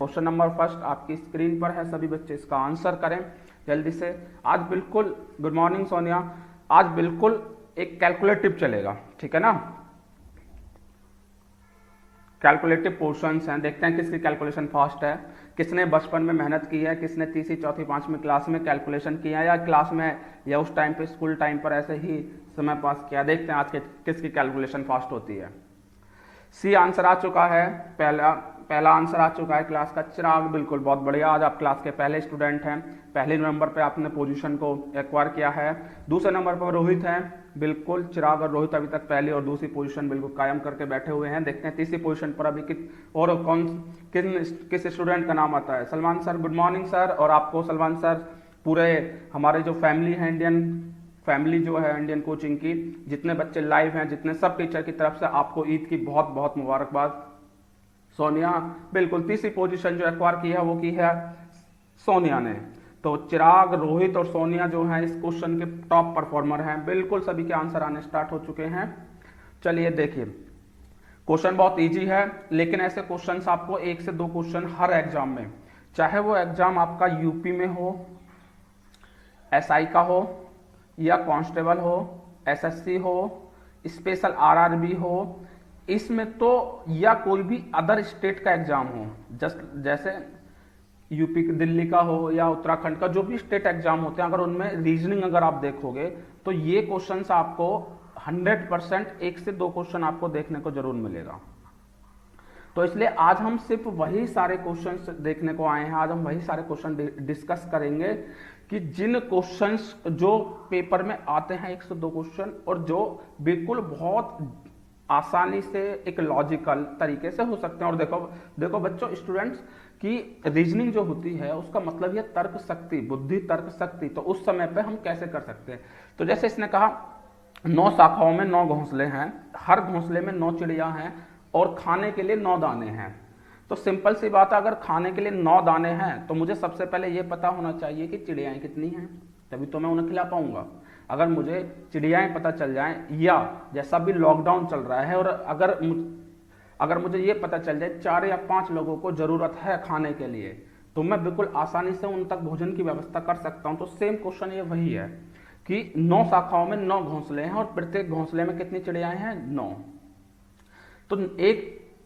Question number first आपकी screen पर है, सभी बच्चे इसका आंसर करें जल्दी से। आज बिल्कुल, गुड मॉर्निंग सोनिया, आज बिल्कुल एक कैलकुलेटिव चलेगा, ठीक है ना। कैलकुलेटिव पोर्शंस हैं, देखते हैं किसकी कैलकुलेशन फास्ट है, किसने बचपन में मेहनत की है, किसने तीसरी चौथी पांचवीं क्लास में कैलकुलेशन किया या क्लास में या उस टाइम पे स्कूल टाइम पर ऐसे ही समय पास किया। देखते हैं आज के किसकी कैलकुलेशन फास्ट होती है। सी आंसर आ चुका है, पहला आंसर आ चुका है क्लास का चिराग, बिल्कुल बहुत बढ़िया, आज आप क्लास के पहले स्टूडेंट हैं, पहले नंबर पे आपने पोजीशन को एक्वायर किया है। दूसरे नंबर पर रोहित हैं, बिल्कुल चिराग और रोहित अभी तक पहली और दूसरी पोजीशन बिल्कुल कायम करके बैठे हुए हैं। देखते हैं तीसरी पोजीशन पर अभी और किस स्टूडेंट का नाम आता है। Salman sir, good morning sir, और आपको सलमान सर पूरे हमारे जो फैमिली है, इंडियन फैमिली जो है इंडियन कोचिंग की, जितने बच्चे लाइव हैं, जितने सब टीचर की तरफ से आपको ईद की बहुत बहुत मुबारकबाद। सोनिया, बिल्कुल तीसरी पोजीशन जो एक्वायर की है वो की है सोनिया ने। तो चिराग, रोहित और सोनिया जो हैं इस क्वेश्चन के टॉप परफॉर्मर हैं, बिल्कुल सभी के आंसर आने स्टार्ट हो चुके हैं। चलिए देखिए, क्वेश्चन बहुत इजी है, लेकिन ऐसे क्वेश्चंस आपको 1 से 2 क्वेश्चन हर एग्जाम में, चाहे वो एग्जाम आपका यूपी में हो, एसआई का हो या कांस्टेबल हो, एसएससी हो, स्पेशल आरआरबी हो, इसमें तो या कोई भी अदर स्टेट का एग्जाम हो, जैसे यूपी दिल्ली का हो या उत्तराखंड का, जो भी स्टेट एग्जाम होते हैं, अगर उनमें रीजनिंग अगर आप देखोगे तो ये क्वेश्चंस आपको 100% 1 से 2 क्वेश्चन आपको देखने को जरूर मिलेगा। तो इसलिए आज हम सिर्फ वही सारे क्वेश्चंस देखने को आए हैं, आज हम वही सारे क्वेश्चन डिस्कस करेंगे कि जिन क्वेश्चंस जो पेपर में आते हैं 1 से 2 क्वेश्चन, और जो बिल्कुल बहुत आसानी से एक लॉजिकल तरीके से हो सकते हैं। और देखो बच्चों, स्टूडेंट्स की रीजनिंग जो होती है उसका मतलब है तर्क शक्ति, बुद्धि तर्क शक्ति। तो उस समय पे हम कैसे कर सकते हैं, तो जैसे इसने कहा 9 शाखाओं में 9 घोंसले हैं, हर घोंसले में 9 चिड़िया हैं और खाने के लिए 9 दाने हैं। तो सिंपल सी बात है, अगर खाने के लिए 9 दाने हैं तो मुझे सबसे पहले ये पता होना चाहिए कि चिड़ियाएं कितनी हैं, तभी तो मैं उन्हें खिला पाऊंगा। अगर मुझे चिड़ियाएं पता चल जाएं, या जैसा भी लॉकडाउन चल रहा है, और अगर मुझे ये पता चल जाए 4 या 5 लोगों को जरूरत है खाने के लिए, तो मैं बिल्कुल आसानी से उन तक भोजन की व्यवस्था कर सकता हूं। तो सेम क्वेश्चन ये वही है कि 9 शाखाओं में 9 घोंसले हैं और प्रत्येक घोंसले में कितनी चिड़ियाएं हैं, 9। तो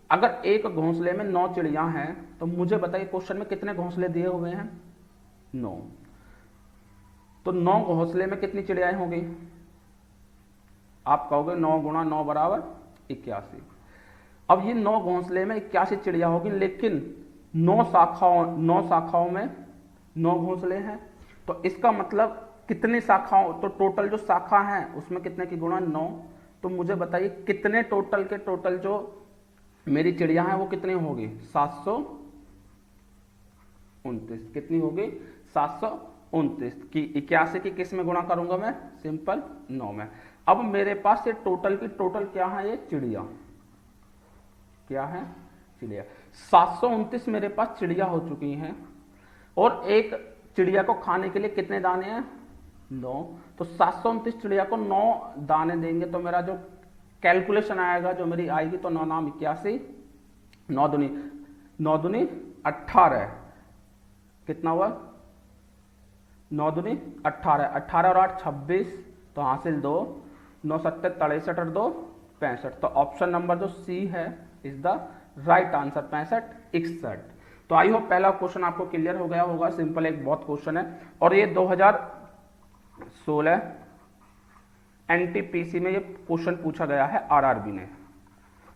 अगर एक घोंसले में 9 चिड़िया हैं तो मुझे बताइए क्वेश्चन में कितने घोंसले दिए हुए हैं, 9। तो 9 घोंसले में कितनी चिड़ियाएं होंगी, आप कहोगे 9 गुणा 9 बराबर 81। अब ये 9 घोंसले में 81 चिड़िया होगी, लेकिन 9 शाखाओं में 9 घोंसले हैं, तो इसका मतलब कितनी शाखाओं, तो टोटल जो शाखा है उसमें कितने की गुणा 9। तो मुझे बताइए कितने टोटल जो मेरी चिड़िया हैं वो कितनी होगी, 729। कितनी होगी, 729 की 81 की किस में गुणा करूंगा मैं, सिंपल 9 में। अब मेरे पास ये टोटल क्या है, ये चिड़िया क्या है, चिड़िया 729 मेरे पास चिड़िया हो चुकी हैं, और एक चिड़िया को खाने के लिए कितने दाने हैं, 9। तो 729 चिड़िया को 9 दाने देंगे तो मेरा जो कैलकुलेशन आएगा, जो मेरी आएगी, तो 9 नाम 81, 9 दूनी 18, कितना हुआ, 9 दूनी 18, 18 और 8 26, तो हासिल 2, 9 7 63 और 2 65। तो ऑप्शन नंबर जो सी है इज द राइट आंसर, 65 61। तो आई होप पहला क्वेश्चन आपको क्लियर हो गया होगा, सिंपल एक बहुत क्वेश्चन है, और ये 2016 एनटीपीसी में ये क्वेश्चन पूछा गया है आरआरबी ने।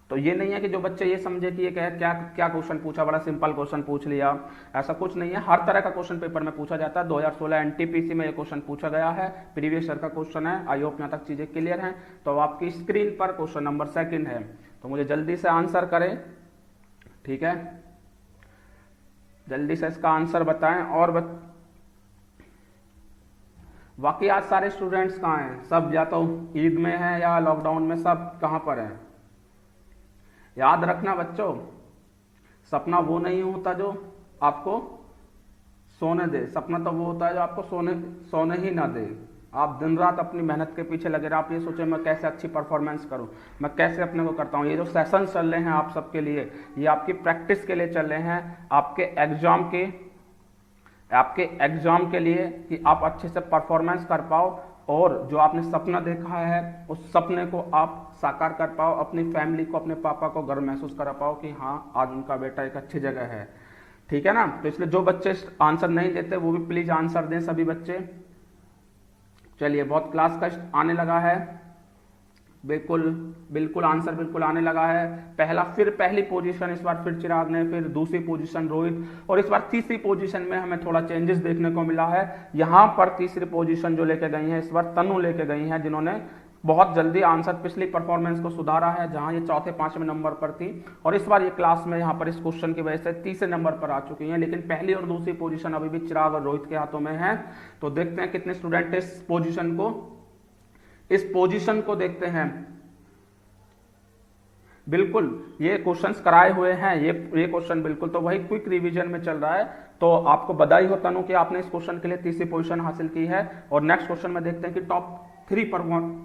तो ये नहीं है कि जो बच्चे ये समझे कि ये क्या क्वेश्चन पूछा, बड़ा सिंपल क्वेश्चन पूछ लिया, ऐसा कुछ नहीं है। हर तरह का क्वेश्चन पेपर में पूछा जाता है। 2016 एनटीपीसी में ये क्वेश्चन पूछा गया है, प्रीवियस ईयर का क्वेश्चन है। आई होप यहाँ तक चीजें क्लियर हैं। तो आपकी स्क्रीन पर क्वेश्चन नंबर 2 है, तो मुझे जल्दी से आंसर करें, ठीक है, जल्दी से इसका आंसर बताएं। और बाकी आज सारे स्टूडेंट्स कहाँ हैं, सब या तो ईद में हैं या लॉकडाउन में, सब कहाँ पर हैं। याद रखना बच्चों, सपना वो नहीं होता जो आपको सोने दे, सपना तो वो होता है जो आपको सोने ही ना दे। आप दिन रात अपनी मेहनत के पीछे लगे रहे, आप ये सोचे मैं कैसे अच्छी परफॉर्मेंस करूं, मैं कैसे अपने को करता हूं। ये जो सेशन चल रहे हैं आप सबके लिए, ये आपकी प्रैक्टिस के लिए चल रहे हैं, आपके एग्जाम के लिए, कि आप अच्छे से परफॉर्मेंस कर पाओ और जो आपने सपना देखा है उस सपने को आप साकार कर पाओ, अपनी फैमिली को, अपने पापा को गर्व महसूस करा पाओ कि हाँ आज उनका बेटा एक अच्छी जगह है। ठीक है ना। तो इसलिए जो बच्चे आंसर नहीं देते वो भी प्लीज आंसर दें, सभी बच्चे। चलिए, बहुत क्लास का आने लगा है, बिल्कुल बिल्कुल आंसर बिल्कुल आने लगा है। पहली पोजीशन इस बार फिर चिराग ने, फिर दूसरी पोजीशन रोहित, और इस बार तीसरी पोजीशन में हमें थोड़ा चेंजेस देखने को मिला है। यहां पर तीसरी पोजीशन जो लेके गई है इस बार तनु लेके गई है, जिन्होंने बहुत जल्दी आंसर, पिछली परफॉर्मेंस को सुधारा है, जहां ये चौथे पांचवें नंबर पर थी और इस बार ये क्लास में यहाँ पर इस क्वेश्चन की वजह से तीसरे नंबर पर आ चुकी हैं। लेकिन पहली और दूसरी पोजीशन अभी भी चिराग और रोहित के हाथों में है। तो देखते हैं कितने स्टूडेंट इस पोजीशन को देखते हैं। बिल्कुल ये क्वेश्चंस कराए हुए हैं, ये क्वेश्चन बिल्कुल तो वही क्विक रिवीजन में चल रहा है। तो आपको बधाई हो तनु कि आपने इस क्वेश्चन के लिए तीसरी पोजीशन हासिल की है। और नेक्स्ट क्वेश्चन में देखते हैं कि टॉप 3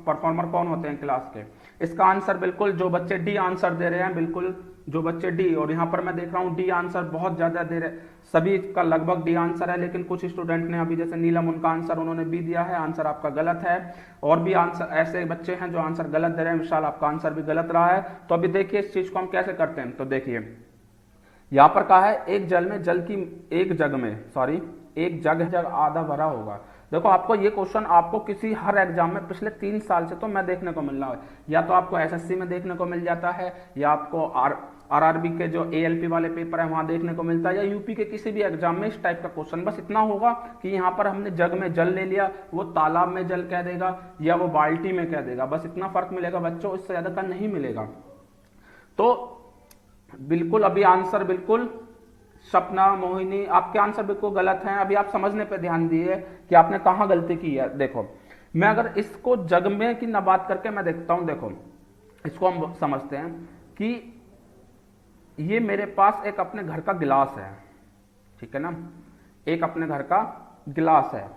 परफॉर्मर कौन होते हैं क्लास के। इसका आंसर बिल्कुल जो बच्चे डी आंसर दे रहे हैं, बिल्कुल जो बच्चे डी, और यहाँ पर मैं देख रहा हूँ डी आंसर बहुत ज्यादा दे रहे, सभी का लगभग डी आंसर है, लेकिन कुछ स्टूडेंट ने अभी जैसे नीलम, उनका आंसर उन्होंने बी दिया है, आंसर आपका गलत है। और भी आंसर ऐसे बच्चे हैं जो आंसर गलत दे रहे हैं, विशाल आपका आंसर भी गलत रहा है। तो अभी देखिए इस चीज को हम कैसे करते हैं। तो देखिए यहाँ पर कहा है एक जग आधा भरा होगा। देखो आपको ये क्वेश्चन आपको किसी हर एग्जाम में पिछले 3 साल से तो मैं देखने को मिल रहा है, या तो आपको एसएससी में देखने को मिल जाता है, या आपको आरआरबी के जो एएलपी वाले पेपर है वहां देखने को मिलता है, या यूपी के किसी भी एग्जाम में इस टाइप का क्वेश्चन। बस इतना होगा कि यहाँ पर हमने जग में जल ले लिया, वो तालाब में जल कह देगा या वो बाल्टी में कह देगा, बस इतना फर्क मिलेगा बच्चों, इससे ज्यादा का नहीं मिलेगा। तो बिल्कुल अभी आंसर बिल्कुल सपना, मोहिनी, आपके आंसर बिल्कुल गलत हैं। अभी आप समझने पे ध्यान दिए कि आपने कहां गलती की है। देखो मैं अगर इसको जग में की न बात करके मैं देखता हूं, देखो इसको हम समझते हैं कि ये मेरे पास एक अपने घर का गिलास है, ठीक है ना, एक अपने घर का गिलास है।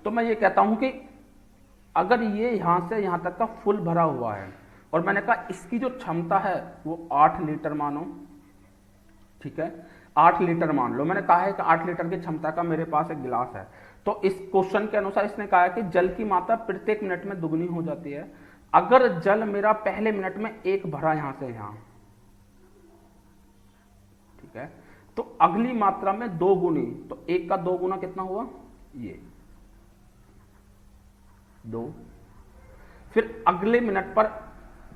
तो मैं ये कहता हूं कि अगर ये यहां से यहां तक का फुल भरा हुआ है और मैंने कहा इसकी जो क्षमता है वो 8 लीटर मानो, ठीक है, 8 लीटर मान लो। मैंने कहा है कि 8 लीटर की क्षमता का मेरे पास एक गिलास है। तो इस क्वेश्चन के अनुसार इसने कहा है कि जल की मात्रा प्रत्येक मिनट में दुगनी हो जाती है। अगर जल मेरा पहले मिनट में 1 भरा यहां से यहां, ठीक है, तो अगली मात्रा में 2 गुनी, तो 1 का 2 गुना कितना हुआ, ये 2। फिर अगले मिनट पर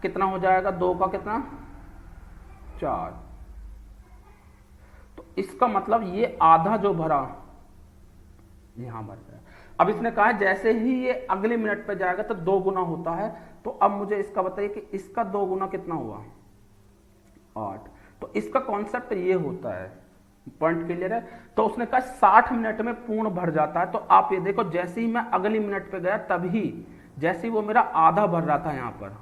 कितना हो जाएगा, 2 का कितना, 4। तो इसका मतलब ये आधा जो भरा यहां भर गया। अब इसने कहा है जैसे ही ये अगले मिनट पे जाएगा तो 2 गुना होता है। तो अब मुझे इसका बताइए कि इसका 2 गुना कितना हुआ, 8। तो इसका कॉन्सेप्ट ये होता है, पॉइंट क्लियर है। तो उसने कहा 60 मिनट में पूर्ण भर जाता है। तो आप ये देखो जैसे ही मैं अगली मिनट पे गया तभी, जैसे ही वो मेरा आधा भर रहा था यहां पर,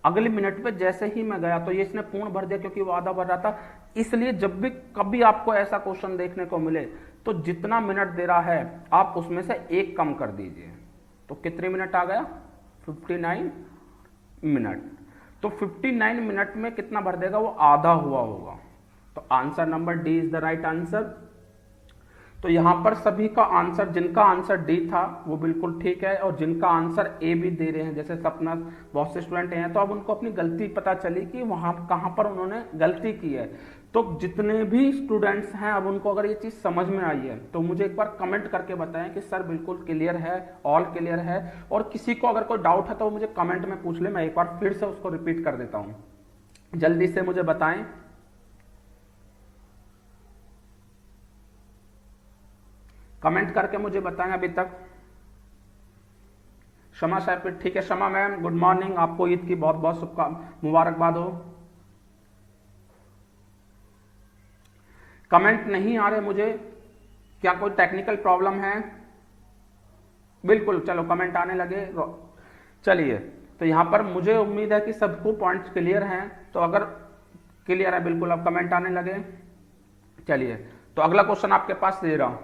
अगले मिनट पे जैसे ही मैं गया तो ये इसने पूर्ण भर दिया क्योंकि वो आधा भर रहा था। इसलिए जब भी कभी आपको ऐसा क्वेश्चन देखने को मिले तो जितना मिनट दे रहा है आप उसमें से 1 कम कर दीजिए। तो कितने मिनट आ गया, 59 मिनट। तो 59 मिनट में कितना भर देगा, वो आधा हुआ होगा। तो answer number D is the right answer. तो यहां पर सभी का आंसर, जिनका आंसर डी था वो बिल्कुल ठीक है, और जिनका आंसर ए भी दे रहे हैं जैसे सपना, बहुत से स्टूडेंट हैं, तो अब उनको अपनी गलती पता चली कि वहां कहां पर उन्होंने गलती की है। तो जितने भी स्टूडेंट्स हैं अब उनको अगर ये चीज समझ में आई है तो मुझे एक बार कमेंट करके बताएं कि सर बिल्कुल क्लियर है, ऑल क्लियर है। और किसी को अगर कोई डाउट है तो मुझे कमेंट में पूछ ले, मैं एक बार फिर से उसको रिपीट कर देता हूं। जल्दी से मुझे बताएं, कमेंट करके मुझे बताएं अभी तक। शमा साहब, ठीक है शमा मैम, गुड मॉर्निंग, आपको ईद की बहुत बहुत शुभकामनाएं, मुबारकबाद हो। कमेंट नहीं आ रहे मुझे, क्या कोई टेक्निकल प्रॉब्लम है? बिल्कुल, चलो कमेंट आने लगे। चलिए, तो यहां पर मुझे उम्मीद है कि सबको पॉइंट्स क्लियर हैं। तो अगर क्लियर है बिल्कुल अब कमेंट आने लगे। चलिए, तो अगला क्वेश्चन आपके पास दे रहा हूं,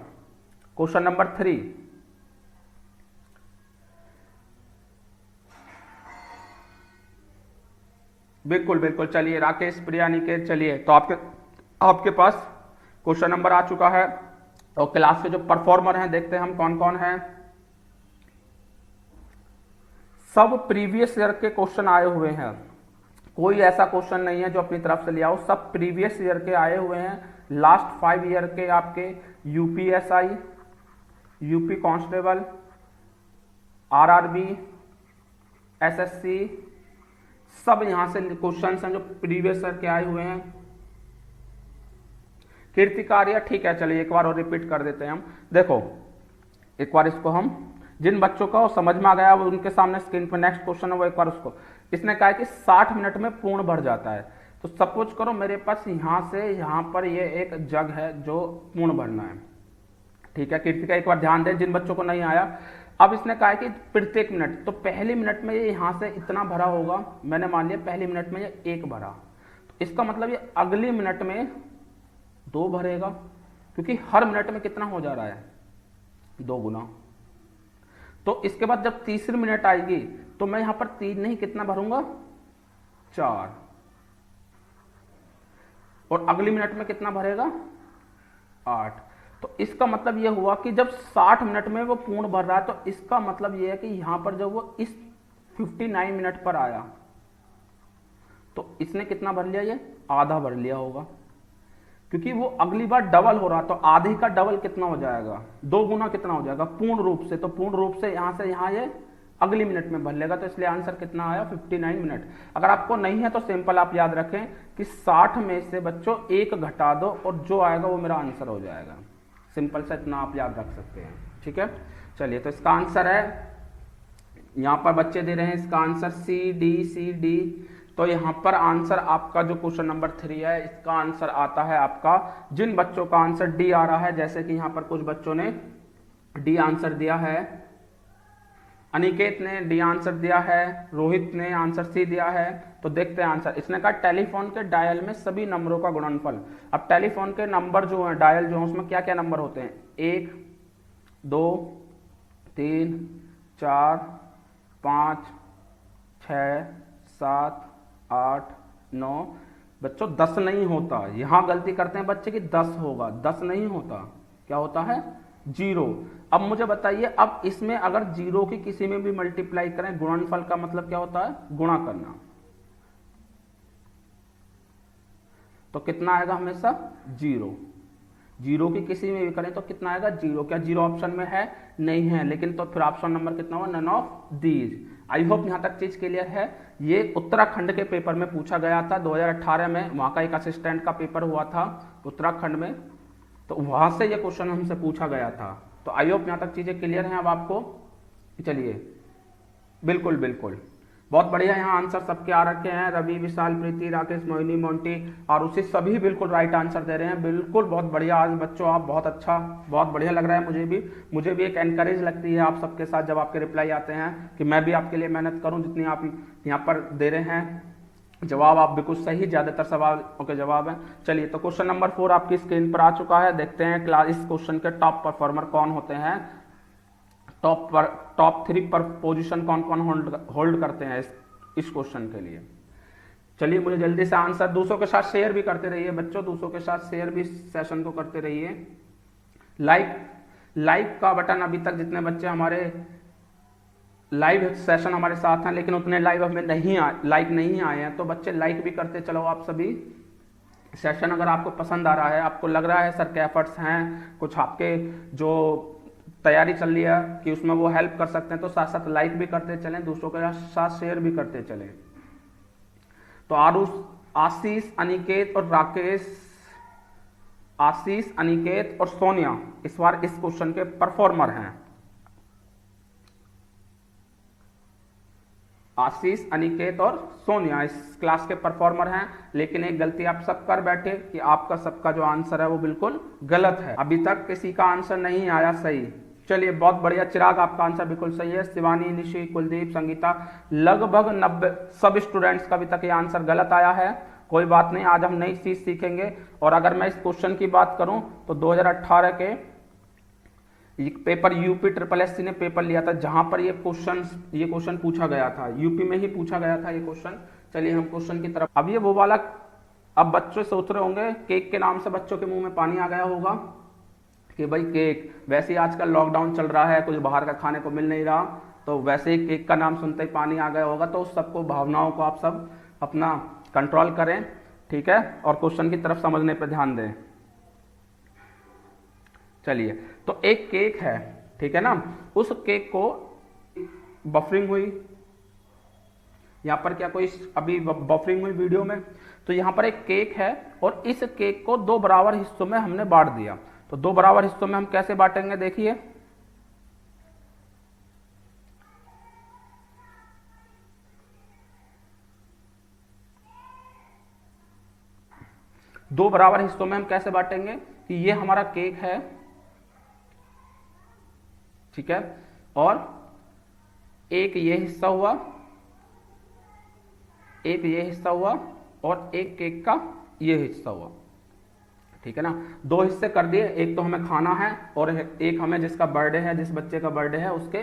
क्वेश्चन नंबर 3। बिल्कुल बिल्कुल। चलिए राकेश, प्रिया, निकेत, चलिए तो आपके आपके पास क्वेश्चन नंबर आ चुका है। और क्लास के जो परफॉर्मर हैं देखते हैं हम कौन कौन हैं। सब प्रीवियस ईयर के क्वेश्चन आए हुए हैं, कोई ऐसा क्वेश्चन नहीं है जो अपनी तरफ से लिया हो, सब प्रीवियस ईयर के आए हुए हैं। लास्ट 5 ईयर के आपके UPSI, UP constable, RRB, SSC, सब यहां से क्वेश्चन हैं जो प्रीवियस ईयर के आए हुए हैं। कीर्तिकार्य ठीक है, चलिए एक बार और रिपीट कर देते हैं हम। देखो एक बार इसको हम, जिन बच्चों का वो समझ में आ गया वो उनके सामने स्क्रीन पर नेक्स्ट क्वेश्चन है वो एक बार उसको। इसने कहा है कि 60 मिनट में पूर्ण भर जाता है। तो सपोज करो मेरे पास यहां से यहां पर ये एक जग है जो पूर्ण भरना है, ठीक है। कीर्तिका एक बार ध्यान दें जिन बच्चों को नहीं आया। अब इसने कहा है कि प्रत्येक मिनट, तो पहली मिनट में ये यहां से इतना भरा होगा, मैंने मान लिया पहली मिनट में ये 1 भरा, तो इसका मतलब ये अगली मिनट में 2 भरेगा, क्योंकि हर मिनट में कितना हो जा रहा है, 2 गुना। तो इसके बाद जब तीसरी मिनट आएगी तो मैं यहां पर 3 नहीं कितना भरूंगा, 4, और अगली मिनट में कितना भरेगा, 8। तो इसका मतलब यह हुआ कि जब 60 मिनट में वो पूर्ण भर रहा है तो इसका मतलब यह है कि यहां पर जब वो इस 59 मिनट पर आया तो इसने कितना भर लिया, ये आधा भर लिया होगा, क्योंकि वो अगली बार डबल हो रहा। तो आधे का डबल कितना हो जाएगा, 2 गुना कितना हो जाएगा पूर्ण रूप से। तो पूर्ण रूप से यहां से यहां ये अगली मिनट में भर लेगा, तो इसलिए आंसर कितना आया, 59 मिनट। अगर आपको नहीं है तो सिंपल आप याद रखें कि 60 में से बच्चों 1 घटा दो और जो आएगा वो मेरा आंसर हो जाएगा। सिंपल से इतना आप याद रख सकते हैं, ठीक है। चलिए तो इसका आंसर है, यहां पर बच्चे दे रहे हैं इसका आंसर सी डी। तो यहां पर आंसर आपका जो क्वेश्चन नंबर 3 है इसका आंसर आता है आपका, जिन बच्चों का आंसर डी आ रहा है, जैसे कि यहां पर कुछ बच्चों ने डी आंसर दिया है, अनिकेत ने डी आंसर दिया है, रोहित ने आंसर सी दिया है। तो देखते हैं आंसर। इसने कहा टेलीफोन के डायल में सभी नंबरों का गुणनफल। अब टेलीफोन के नंबर जो है, डायल जो है, उसमें क्या क्या नंबर होते हैं, 1 2 3 4 5 6 7 8 9। बच्चों 10 नहीं होता, यहां गलती करते हैं बच्चे की 10 होगा, 10 नहीं होता, क्या होता है, 0। अब मुझे बताइए, अब इसमें अगर 0 की किसी में भी मल्टीप्लाई करें, गुणनफल का मतलब क्या होता है, गुणा करना, तो कितना आएगा हमेशा 0। 0 की किसी में भी करें तो कितना आएगा, 0। क्या 0 ऑप्शन में है, नहीं है, लेकिन तो फिर ऑप्शन नंबर कितना हुआ, none of these. I hope यहां तक चीज क्लियर है। ये उत्तराखंड के पेपर में पूछा गया था 2018 में, वहां का एक असिस्टेंट का पेपर हुआ था उत्तराखंड में, तो वहां से ये क्वेश्चन हमसे पूछा गया था। तो आई होप यहां तक चीजें क्लियर हैं अब आपको। चलिए बिल्कुल बिल्कुल, बहुत बढ़िया। यहाँ आंसर सबके आ रखे हैं, रवि, विशाल, प्रीति, राकेश, मोहिनी, मोंटी और उसी सभी बिल्कुल राइट आंसर दे रहे हैं। बिल्कुल बहुत बढ़िया आज बच्चों, आप बहुत अच्छा, बहुत बढ़िया लग रहा है मुझे भी एक एनकरेज लगती है आप सबके साथ जब आपके रिप्लाई आते हैं कि मैं भी आपके लिए मेहनत करूं। जितनी आप यहाँ पर दे रहे हैं जवाब, आप बिल्कुल सही, ज्यादातर सवालों के जवाब हैं। चलिए तो क्वेश्चन नंबर 4 आपकी स्क्रीन पर आ चुका है। देखते हैं क्लास इस क्वेश्चन के टॉप परफॉर्मर कौन होते हैं, टॉप 3 पर पोजीशन कौन कौन होल्ड करते हैं इस क्वेश्चन के लिए। चलिए मुझे जल्दी से आंसर, दूसरों के साथ शेयर भी करते रहिए बच्चों, दूसरों के साथ शेयर भी सेशन को करते रहिए। लाइक का बटन, अभी तक जितने बच्चे हमारे लाइव सेशन हमारे साथ हैं लेकिन उतने लाइक नहीं आए हैं, तो बच्चे लाइक भी करते चलो आप सभी। सेशन अगर आपको पसंद आ रहा है, आपको लग रहा है सर के एफर्ट्स हैं, कुछ आपके जो तैयारी चल रही है कि उसमें वो हेल्प कर सकते हैं, तो साथ साथ लाइक भी करते चलें, दूसरों के साथ शेयर भी करते चलें। तो आशीष, अनिकेत और राकेश, आशीष, अनिकेत और सोनिया इस बार इस क्वेश्चन के परफॉर्मर हैं। आशीष, अनिकेत और सोनिया इस क्लास के परफॉर्मर हैं। लेकिन एक गलती आप सब कर बैठे कि आपका सबका जो आंसर है वो बिल्कुल गलत है। अभी तक किसी का आंसर नहीं आया सही। चलिए बहुत बढ़िया, चिराग आपका आंसर बिल्कुल सही है। शिवानी, निशी, कुलदीप, संगीता, लगभग 90 सब स्टूडेंट्स का अभी तक ये आंसर गलत आया है। कोई बात नहीं, आज हम नई चीज सीखेंगे। और अगर मैं इस क्वेश्चन की बात करूं तो 2018 के पेपर यूपी SSSC ने पेपर लिया था जहां पर ये क्वेश्चन पूछा गया था, यूपी में ही पूछा गया था ये क्वेश्चन। चलिए हम क्वेश्चन की तरफ। अब ये वो वाला, अब बच्चे सोच रहे होंगे, केक के नाम से बच्चों के मुंह में पानी आ गया होगा कि भाई केक, वैसे ही आजकल लॉकडाउन चल रहा है, कुछ बाहर का खाने को मिल नहीं रहा, तो वैसे ही केक का नाम सुनते ही पानी आ गया होगा। तो उस सबको, भावनाओं को आप सब अपना कंट्रोल करें, ठीक है, और क्वेश्चन की तरफ समझने पर ध्यान दें। चलिए, तो एक केक है, ठीक है ना, उस केक को बफरिंग हुई, यहां पर क्या कोई अभी बफरिंग हुई वीडियो में, तो यहां पर एक केक है और इस केक को दो बराबर हिस्सों में हमने बांट दिया। तो दो बराबर हिस्सों में हम कैसे बांटेंगे, देखिए, दो बराबर हिस्सों में हम कैसे बांटेंगे कि ये हमारा केक है, ठीक है, और एक ये हिस्सा हुआ, एक ये हिस्सा हुआ, और एक केक का ये हिस्सा हुआ, ठीक है ना। दो हिस्से कर दिए, एक तो हमें खाना है और एक हमें जिसका बर्थडे है, जिस बच्चे का बर्थडे है उसके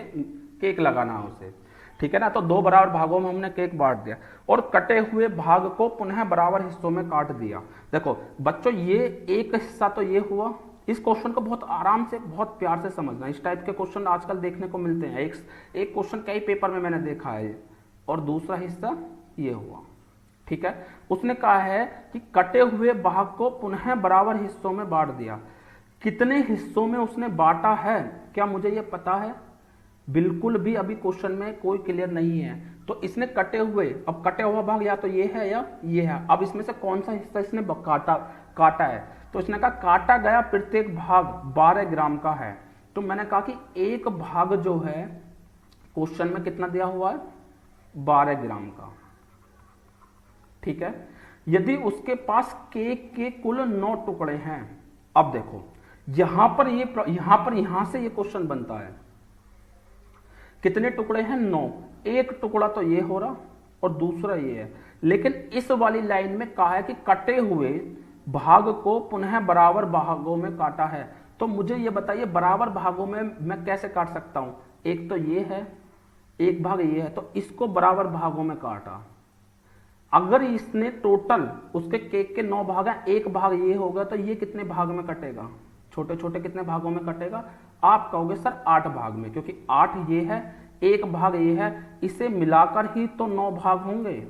केक लगाना है उसे, ठीक है ना। तो दो बराबर भागों में हमने केक बांट दिया और कटे हुए भाग को पुनः बराबर हिस्सों में काट दिया। देखो बच्चों, ये एक हिस्सा तो ये हुआ। इस क्वेश्चन को बहुत आराम से, बहुत प्यार से समझना। इस टाइप के क्वेश्चन आजकल देखने को मिलते हैं, एक क्वेश्चन कई पेपर में मैंने देखा है। और दूसरा हिस्सा ये हुआ, ठीक है। उसने कहा है कि कटे हुए भाग को पुनः बराबर हिस्सों में बांट दिया। कितने हिस्सों में उसने बांटा है, क्या मुझे ये पता है? बिल्कुल भी अभी क्वेश्चन में कोई क्लियर नहीं है। तो इसने कटे हुए, अब कटे हुआ भाग या तो ये है या ये है। अब इसमें से कौन सा हिस्सा इसने काटा है? तो इसने कहा काटा गया प्रत्येक भाग 12 ग्राम का है। तो मैंने कहा कि एक भाग जो है क्वेश्चन में कितना दिया हुआ है, 12 ग्राम का, ठीक है। यदि उसके पास केक के कुल 9 टुकड़े हैं, अब देखो यहां से ये क्वेश्चन बनता है, कितने टुकड़े हैं? 9। एक टुकड़ा तो ये हो रहा और दूसरा ये है। लेकिन इस वाली लाइन में कहा है कि कटे हुए भाग को पुनः बराबर भागों में काटा है। तो मुझे ये बताइए, बराबर भागों में मैं कैसे काट सकता हूं? एक तो ये है, एक भाग ये है, तो इसको बराबर भागों में काटा। अगर इसने टोटल उसके केक के 9 भाग हैं, एक भाग ये होगा, तो ये कितने भाग में कटेगा? छोटे छोटे कितने भागों में कटेगा? आप कहोगे सर 8 भाग में, क्योंकि 8 ये है, एक भाग ये है, इसे मिलाकर ही तो 9 भाग होंगे।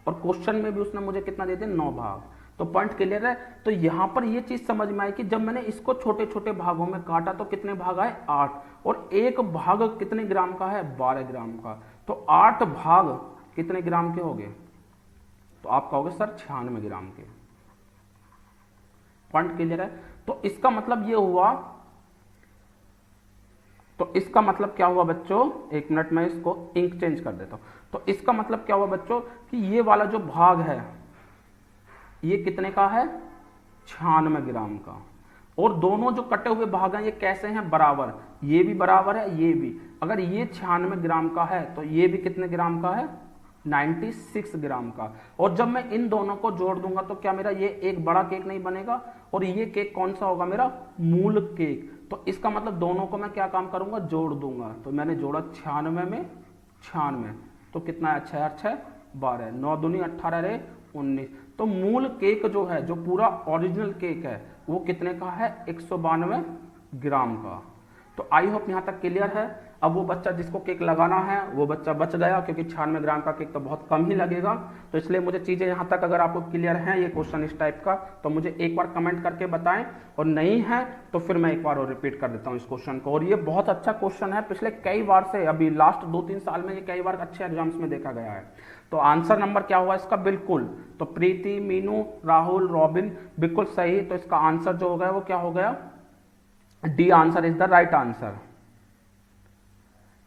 और क्वेश्चन में भी उसने मुझे कितना दे दिया? 9 भाग। तो पॉइंट क्लियर है। तो यहां पर ये चीज समझ में आई कि जब मैंने इसको छोटे छोटे भागों में काटा तो कितने भाग आए? 8। और एक भाग कितने ग्राम का है? 12 ग्राम का। तो 8 भाग कितने ग्राम के हो गए? तो आप कहोगे सर 96 ग्राम के। पॉइंट क्लियर है। तो इसका मतलब ये हुआ, तो इसका मतलब क्या हुआ बच्चों? एक मिनट में इसको इंक चेंज कर देता हूं। तो इसका मतलब क्या हुआ बच्चों कि ये वाला जो भाग है ये कितने का है? 96 ग्राम का। और दोनों जो कटे हुए भाग हैं ये कैसे हैं? बराबर। ये भी बराबर है, ये भी। अगर ये 96 ग्राम का है तो ये भी कितने ग्राम का है? 96 ग्राम का। और जब मैं इन दोनों को जोड़ दूंगा तो क्या मेरा ये एक बड़ा केक नहीं बनेगा? और ये केक कौन सा होगा? मेरा मूल केक। तो इसका मतलब दोनों को मैं क्या काम करूंगा? जोड़ दूंगा। तो मैंने जोड़ा 96 में 96, तो कितना है? 6 और 6 12, 9 दूनी 18 रे 19। तो मूल केक जो है, जो पूरा ओरिजिनल केक है, वो कितने का है? 192 ग्राम का। तो आई होप यहां तक क्लियर है। अब वो बच्चा जिसको केक लगाना है वो बच्चा बच गया, क्योंकि 96 ग्राम का केक तो बहुत कम ही लगेगा। तो इसलिए मुझे चीजें यहां तक अगर आपको क्लियर हैं, ये क्वेश्चन इस टाइप का, तो मुझे एक बार कमेंट करके बताएं, और नहीं है तो फिर मैं एक बार और रिपीट कर देता हूं इस क्वेश्चन को। और ये बहुत अच्छा क्वेश्चन है, पिछले कई बार से, अभी लास्ट 2-3 साल में ये कई बार अच्छे एग्जाम्स में देखा गया है। तो आंसर नंबर क्या हुआ इसका? बिल्कुल, तो प्रीति, मीनू, राहुल, रॉबिन, बिल्कुल सही। तो इसका आंसर जो हो गया वो क्या हो गया? D answer is the right answer.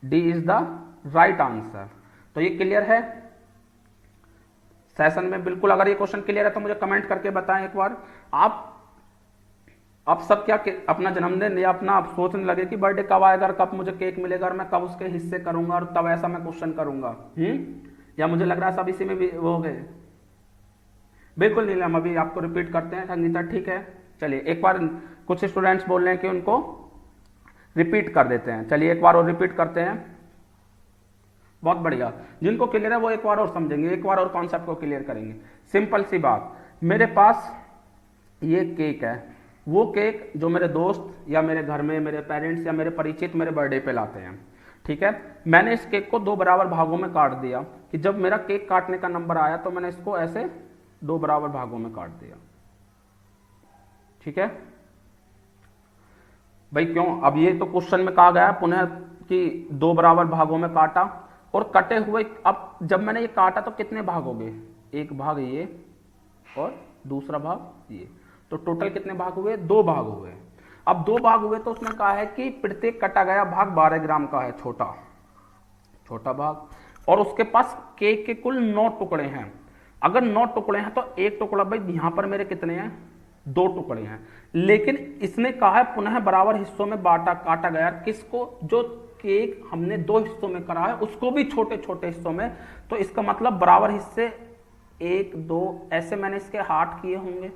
D is the right answer. तो ये क्लियर है सेशन में? बिल्कुल, अगर ये क्वेश्चन क्लियर है तो मुझे कमेंट करके बताएं एक बार। आप सब क्या अपना जन्मदिन या अपना आप सोचने लगे कि बर्थडे कब आएगा और कब मुझे केक मिलेगा और मैं कब उसके हिस्से करूंगा और तब ऐसा मैं क्वेश्चन करूंगा। या मुझे लग रहा है सब इसी में भी वो हो गए? बिल्कुल नहीं, हम अभी आपको रिपीट करते हैं। संगीता ठीक है, चलिए एक बार, कुछ स्टूडेंट्स बोल रहे हैं कि उनको रिपीट कर देते हैं। चलिए एक बार और रिपीट करते हैं। बहुत बढ़िया। जिनको क्लियर है वो एक बार और समझेंगे, एक बार और कॉन्सेप्ट को क्लियर करेंगे। सिंपल सी बात, मेरे पास ये केक है, वो केक जो मेरे दोस्त या मेरे घर में मेरे पेरेंट्स या मेरे परिचित मेरे बर्थडे पे लाते हैं, ठीक है। मैंने इस केक को 2 बराबर भागों में काट दिया कि जब मेरा केक काटने का नंबर आया तो मैंने इसको ऐसे 2 बराबर भागों में काट दिया, ठीक है भाई। क्यों? अब ये तो क्वेश्चन में कहा गया पुनः कि 2 बराबर भागों में काटा, और कटे हुए, अब जब मैंने ये काटा तो कितने भाग हो गए? एक भाग ये और दूसरा भाग ये, तो टोटल कितने भाग हुए? 2 भाग हुए। अब 2 भाग हुए तो उसने कहा है कि प्रत्येक कटा गया भाग 12 ग्राम का है, छोटा भाग, और उसके पास केक के कुल 9 टुकड़े हैं। अगर 9 टुकड़े हैं तो एक टुकड़ा, भाई यहां पर मेरे कितने हैं? 2 टुकड़े हैं। लेकिन इसने कहा है पुनः बराबर हिस्सों में काटा गया। किसको? जो केक हमने 2 हिस्सों में करा है उसको भी छोटे छोटे हिस्सों में। तो इसका मतलब बराबर हिस्से 1 2 ऐसे मैंने इसके 8 किए होंगे,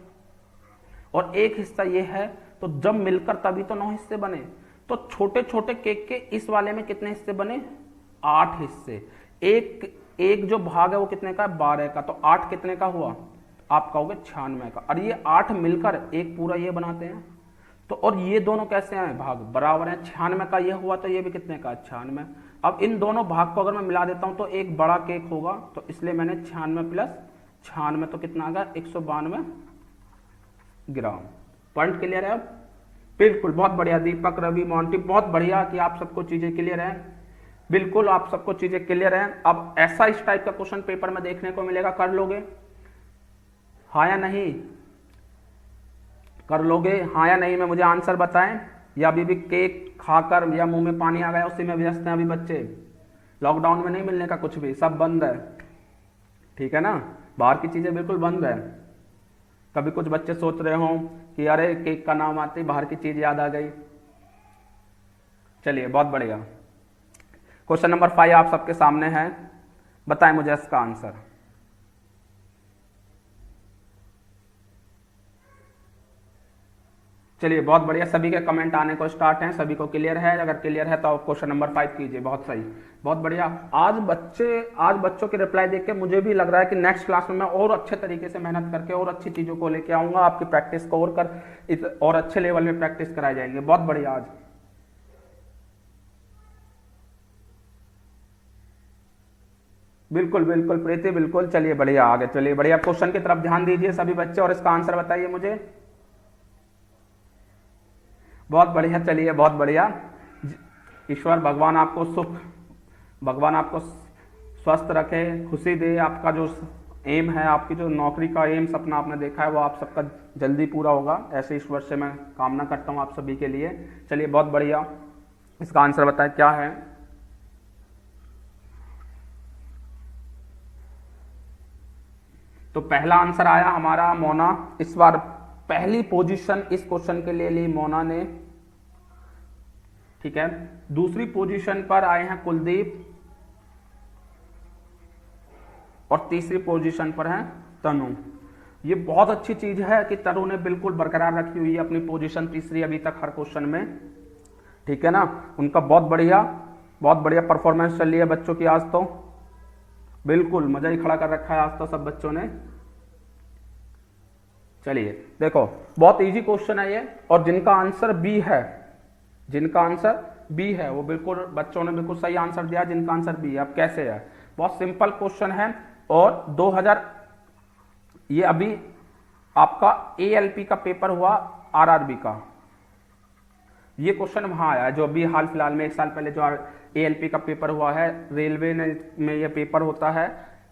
और एक हिस्सा ये है, तो जब मिलकर तभी तो 9 हिस्से बने। तो छोटे छोटे केक के इस वाले में कितने हिस्से बने? 8 हिस्से। एक जो भाग है वो कितने का है? 12 का। तो 8 कितने का हुआ? आप कहोगे 96 का। और ये 8 मिलकर एक पूरा ये बनाते हैं। तो और ये दोनों कैसे हैं? भाग बराबर हैं। 96 का ये हुआ तो ये भी कितने का? 96। अब इन दोनों भाग को अगर मैं मिला देता हूं तो एक बड़ा केक होगा, तो इसलिए मैंने 96 प्लस 96 तो कितना आ गया? 192 ग्राम। पॉइंट क्लियर है अब? बिल्कुल, बहुत बढ़िया दीपक, रवि, मोंटी, बहुत बढ़िया कि आप सबको चीजें क्लियर हैं। बिल्कुल आप सबको चीजें क्लियर हैं। अब ऐसा इस टाइप का क्वेश्चन पेपर में देखने को मिलेगा, कर लोगे हाँ या नहीं? कर लोगे हाँ या नहीं में मुझे आंसर बताएं, या अभी भी केक खाकर या मुंह में पानी आ गया उसी में व्यस्त हैं अभी बच्चे? लॉकडाउन में नहीं मिलने का कुछ भी, सब बंद है, ठीक है ना, बाहर की चीजें बिल्कुल बंद है। कभी कुछ बच्चे सोच रहे हो कि अरे केक का नाम आते ही बाहर की चीज याद आ गई। चलिए बहुत बढ़िया। क्वेश्चन नंबर 5 आप सबके सामने है, बताएं मुझे इसका आंसर। चलिए बहुत बढ़िया, सभी के कमेंट आने को स्टार्ट हैं, सभी को क्लियर है। अगर क्लियर है तो आप क्वेश्चन नंबर 5 कीजिए। बहुत सही, बहुत बढ़िया। आज बच्चों के रिप्लाई देख के मुझे भी लग रहा है कि नेक्स्ट क्लास में मैं और अच्छे तरीके से मेहनत करके और अच्छी चीजों को लेके आऊंगा, आपकी प्रैक्टिस को और अच्छे लेवल में प्रैक्टिस कराए जाएंगे। बहुत बढ़िया। आज बिल्कुल बिल्कुल प्रीति, बिल्कुल। चलिए बढ़िया, आगे चलिए बढ़िया। क्वेश्चन की तरफ ध्यान दीजिए सभी बच्चे और इसका आंसर बताइए मुझे। बहुत बढ़िया, चलिए बहुत बढ़िया। ईश्वर भगवान आपको स्वस्थ रखे, खुशी दे। आपका जो एम है, आपकी जो नौकरी का एम सपना आपने देखा है वो आप सबका जल्दी पूरा होगा, ऐसे ईश्वर से मैं कामना करता हूं आप सभी के लिए। चलिए बहुत बढ़िया, इसका आंसर बताएं क्या है। तो पहला आंसर आया हमारा मोना। इस बार पहली पोजीशन इस क्वेश्चन के लिए ली मोना ने, ठीक है। दूसरी पोजीशन पर आए हैं कुलदीप, और तीसरी पोजीशन पर है तनु। ये बहुत अच्छी चीज है कि तनु ने बिल्कुल बरकरार रखी हुई है अपनी पोजीशन, तीसरी अभी तक हर क्वेश्चन में, ठीक है ना। उनका बहुत बढ़िया परफॉर्मेंस चल रही है बच्चों की। आज तो बिल्कुल मजा ही खड़ा कर रखा है आज तो सब बच्चों ने। चलिए देखो, बहुत इजी क्वेश्चन है ये, और जिनका आंसर बी है वो बिल्कुल बच्चों ने बिल्कुल सही आंसर दिया। जिनका आंसर बी है, अब कैसे है? बहुत सिंपल क्वेश्चन है, और 2000 ये अभी आपका एएलपी का पेपर हुआ, आरआरबी का, ये क्वेश्चन वहां आया है जो अभी हाल फिलहाल में 1 साल पहले जो एएलपी का पेपर हुआ है, रेलवे में ये पेपर होता है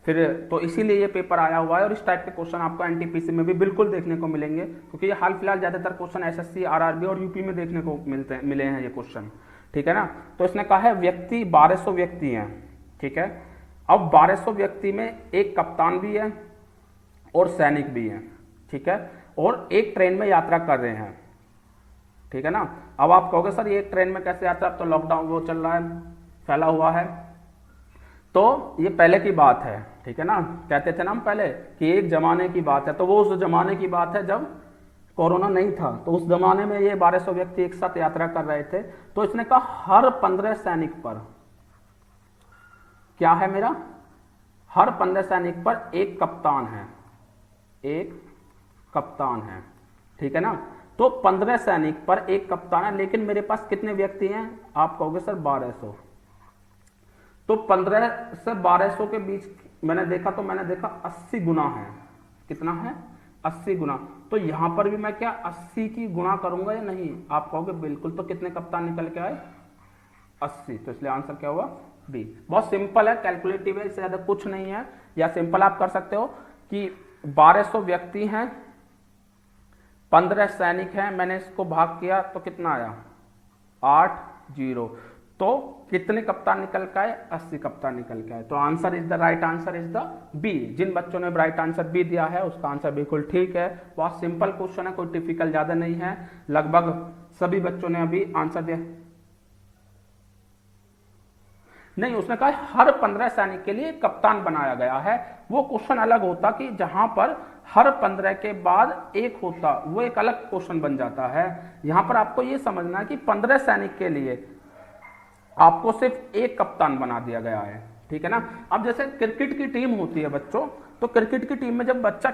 फिर, तो इसीलिए ये पेपर आया हुआ है। और इस टाइप के क्वेश्चन आपको एनटीपीसी में भी बिल्कुल देखने को मिलेंगे, क्योंकि ये हाल फिलहाल ज्यादातर क्वेश्चन एसएससी, आरआरबी और यूपी में देखने को मिले हैं ये क्वेश्चन, ठीक है ना। तो इसने कहा है व्यक्ति 1200 व्यक्ति हैं, ठीक है। अब 1200 व्यक्ति में एक कप्तान भी है और सैनिक भी है, ठीक है, और एक ट्रेन में यात्रा कर रहे हैं, ठीक है ना। अब आप कहोगे सर ये ट्रेन में कैसे यात्रा, अब तो लॉकडाउन वो चल रहा है, फैला हुआ है, तो ये पहले की बात है, ठीक है ना। कहते थे ना हम पहले कि एक जमाने की बात है, तो वो उस जमाने की बात है जब कोरोना नहीं था, तो उस जमाने में ये 1200 व्यक्ति एक साथ यात्रा कर रहे थे। तो इसने कहा हर 15 सैनिक पर क्या है मेरा, हर 15 सैनिक पर एक कप्तान है, एक कप्तान है, ठीक है ना। तो 15 सैनिक पर एक कप्तान है, लेकिन मेरे पास कितने व्यक्ति हैं, आप कहोगे सर 1200। तो 15 से 1200 के बीच मैंने देखा, तो मैंने देखा 80 गुना है, कितना है, 80 गुना। तो यहां पर भी मैं क्या 80 की गुणा करूंगा या नहीं, आप कहोगे बिल्कुल। तो कितने कप्तान निकल के आए, 80। तो इसलिए आंसर क्या हुआ, बी। बहुत सिंपल है, कैलकुलेटिव है, इससे ज्यादा कुछ नहीं है। या सिंपल आप कर सकते हो कि 1200 व्यक्ति हैं, 15 सैनिक हैं, मैंने इसको भाग किया तो कितना आया, 80। तो कितने कप्तान निकल के आए, 80 कप्तान निकल के आए। तो answer is the right answer is the B. जिन बच्चों ने राइट आंसर बी दिया है उसका आंसर बिल्कुल ठीक है। बहुत सिंपल क्वेश्चन है, कोई टिपिकल ज्यादा नहीं है, लगभग सभी बच्चों ने अभी आंसर दिया। नहीं, उसने कहा हर 15 सैनिक के लिए कप्तान बनाया गया है। वो क्वेश्चन अलग होता कि जहां पर हर 15 के बाद एक होता, वो एक अलग क्वेश्चन बन जाता है। यहां पर आपको ये समझना है कि 15 सैनिक के लिए आपको सिर्फ एक कप्तान बना दिया गया है, ठीक है ना। अब जैसे क्रिकेट की टीम होती है बच्चों, तो क्रिकेट की टीम में जब बच्चा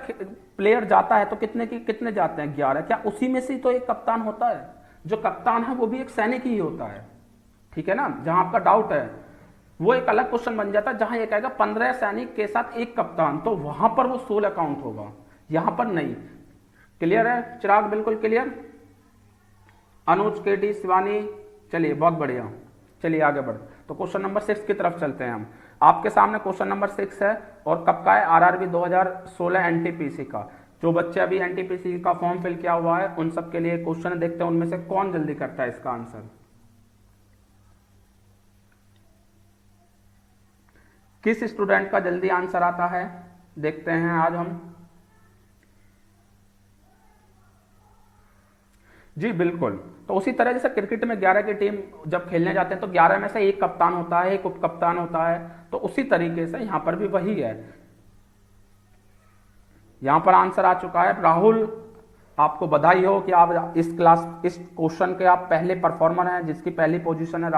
प्लेयर जाता है तो कितने जाते हैं, 11। क्या उसी में से तो एक कप्तान होता है, जो कप्तान है वो भी एक सैनिक ही होता है, ठीक है ना। जहां आपका डाउट है वो एक अलग क्वेश्चन बन जाता है, जहां ये कहेगा 15 सैनिक के साथ एक कप्तान, तो वहां पर वो 16 काउंट होगा, यहां पर नहीं। क्लियर है चिराग, बिल्कुल क्लियर। अनुज, केडी, शिवानी, चलिए बहुत बढ़िया। चलिए आगे बढ़, तो क्वेश्चन नंबर 6 की तरफ चलते हैं हम। आपके सामने क्वेश्चन नंबर 6 है, और कब का है, आरआरबी 2016 एनटीपीसी का। जो बच्चे अभी एनटीपीसी का फॉर्म फिल किया हुआ है उन सब के लिए क्वेश्चन, देखते हैं उनमें से कौन जल्दी करता है इसका आंसर। किस स्टूडेंट का जल्दी आंसर आता है, देखते हैं आज हम। जी बिल्कुल, तो उसी तरह जैसे क्रिकेट में 11 की टीम जब खेलने जाते हैं तो 11 में से एक कप्तान होता है, एक उप कप्तान होता है, तो उसी तरीके से यहां पर भी वही है। यहां पर आंसर आ चुका है। राहुल, आपको बधाई हो कि आप इस क्वेश्चन के आप पहले परफॉर्मर हैं, जिसकी पहली पोजीशन है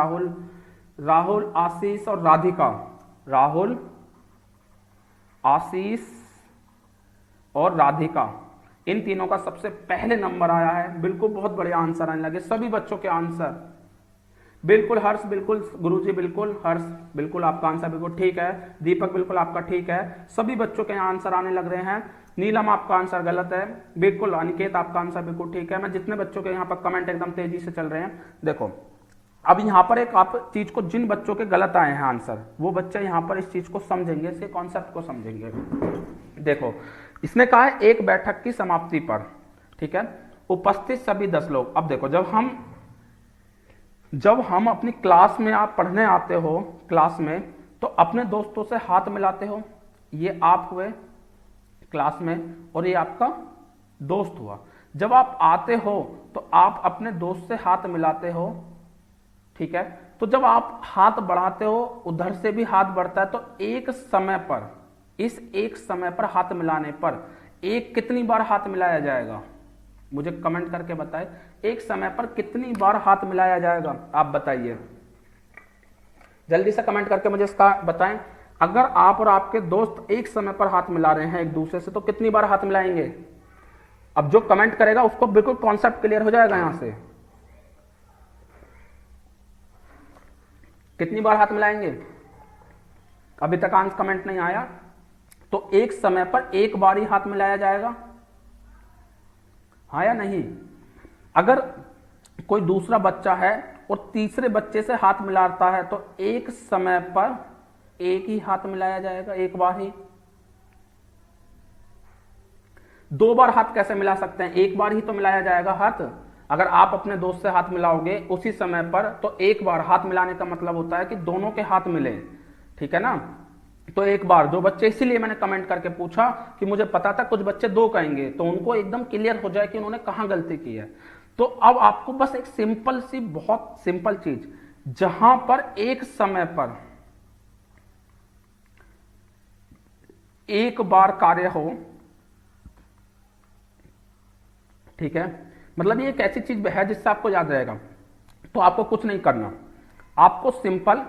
राहुल, आशीष और राधिका। राहुल, आशीष और राधिका, इन तीनों का सबसे पहले नंबर आया है। बिल्कुल बहुत बढ़िया आंसर आने लगे सभी बच्चों के आंसर। बिल्कुल हर्ष, बिल्कुल गुरुजी, बिल्कुल हर्ष, बिल्कुल आपका आंसर बिल्कुल ठीक है। दीपक, बिल्कुल आपका ठीक है। सभी बच्चों के आंसर आने लग रहे हैं। नीलम, आपका आंसर गलत है। बिल्कुल अनिकेत, आपका आंसर बिल्कुल ठीक है। मैं जितने बच्चों के यहाँ पर कमेंट एकदम तेजी से चल रहे हैं, देखो अब यहाँ पर एक आप चीज को, जिन बच्चों के गलत आए हैं आंसर, वो बच्चे यहाँ पर इस चीज को समझेंगे, इसके कॉन्सेप्ट को समझेंगे। देखो इसने कहा है एक बैठक की समाप्ति पर, ठीक है, उपस्थित सभी 10 लोग। अब देखो जब हम अपनी क्लास में आप पढ़ने आते हो क्लास में, तो अपने दोस्तों से हाथ मिलाते हो। ये आप हुए क्लास में और ये आपका दोस्त हुआ। जब आप आते हो तो आप अपने दोस्त से हाथ मिलाते हो, ठीक है। तो जब आप हाथ बढ़ाते हो, उधर से भी हाथ बढ़ता है, तो एक समय पर, इस एक समय पर हाथ मिलाने पर एक कितनी बार हाथ मिलाया जाएगा, मुझे कमेंट करके बताएं। एक समय पर कितनी बार हाथ मिलाया जाएगा, आप बताइए जल्दी से कमेंट करके मुझे इसका बताएं। अगर आप और आपके दोस्त एक समय पर हाथ मिला रहे हैं एक दूसरे से, तो कितनी बार हाथ मिलाएंगे। अब जो कमेंट करेगा उसको बिल्कुल कॉन्सेप्ट क्लियर हो जाएगा। यहां से कितनी बार हाथ मिलाएंगे, अभी तक आंसर कमेंट नहीं आया, तो एक समय पर एक बार ही हाथ मिलाया जाएगा, हाँ या नहीं। अगर कोई दूसरा बच्चा है और तीसरे बच्चे से हाथ मिलाता है, तो एक समय पर एक ही हाथ मिलाया जाएगा, एक बार ही। 2 बार हाथ कैसे मिला सकते हैं, एक बार ही तो मिलाया जाएगा हाथ। अगर आप अपने दोस्त से हाथ मिलाओगे उसी समय पर, तो एक बार हाथ मिलाने का मतलब होता है कि दोनों के हाथ मिले, ठीक है ना। तो एक बार, जो बच्चे, इसीलिए मैंने कमेंट करके पूछा कि मुझे पता था कुछ बच्चे 2 कहेंगे, तो उनको एकदम क्लियर हो जाए कि उन्होंने कहां गलती की है। तो अब आपको बस एक सिंपल सी, बहुत सिंपल चीज, जहां पर एक समय पर एक बार कार्य हो, ठीक है, मतलब ये एक ऐसी चीज है जिससे आपको याद रहेगा। तो आपको कुछ नहीं करना, आपको सिंपल